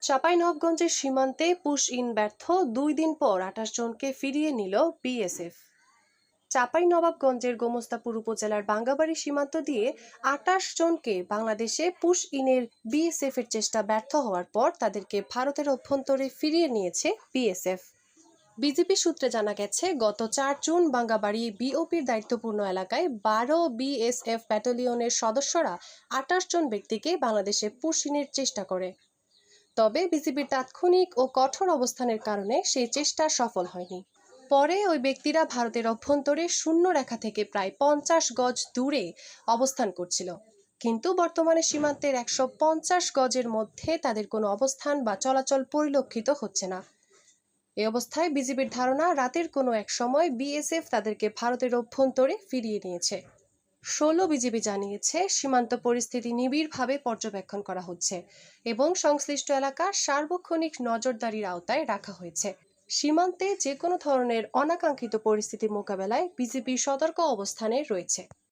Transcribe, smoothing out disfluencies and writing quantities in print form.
চাঁপাইনবাবগঞ্জের সীমান্তে push in ব্যর্থ ২ দিন পর ২৮ জনকে ফিরিয়ে নিল বিএসএফ। চাঁপাইনবাবগঞ্জের গোমস্তাপুর উপজেলার বাঙ্গাবাড়ী সীমান্ত দিয়ে ২৮ জনকে বাংলাদেশে পুশ ইনের বিএসএফ এর চেষ্টা ব্যর্থ হওয়ার পর তাদেরকে ভারতের অভ্যন্তরে ফিরিয়ে নিয়েছে বিএসএফ। বিজেপি সূত্রে জানা গেছে, গত ৪ জুন বাঙ্গাবাড়ী বিওপির দায়িত্বপূর্ণ এলাকায় ১২ বিএসএফ ব্যাটালিয়নের সদস্যরা ২৮ জন ব্যক্তিকে বাংলাদেশে পুশ ইনের চেষ্টা করে। তবে বিজেপির তাৎক্ষণিক ও কঠোর অবস্থানের কারণে সেই চেষ্টা সফল হয়নি। পরে ওই ব্যক্তিরা ভারতের অভ্যন্তরে শূন্য রেখা থেকে প্রায় ৫০ গজ দূরে অবস্থান করছিল, কিন্তু বর্তমানে সীমান্তের ১৫০ গজের মধ্যে তাদের কোনো অবস্থান বা চলাচল পরিলক্ষিত হচ্ছে না। এই অবস্থায় বিজেপির ধারণা, রাতের কোনো এক সময় বিএসএফ তাদেরকে ভারতের অভ্যন্তরে ফিরিয়ে নিয়েছে। ১৬ বিজিবি জানিয়েছে, সীমান্ত পরিস্থিতি নিবিড়ভাবে পর্যবেক্ষণ করা হচ্ছে এবং সংশ্লিষ্ট এলাকা সার্বক্ষণিক নজরদারির আওতায় রাখা হয়েছে। সীমান্তে যে কোনো ধরনের অনাকাঙ্ক্ষিত পরিস্থিতি মোকাবেলায় বিজিবি সতর্ক অবস্থানে রয়েছে।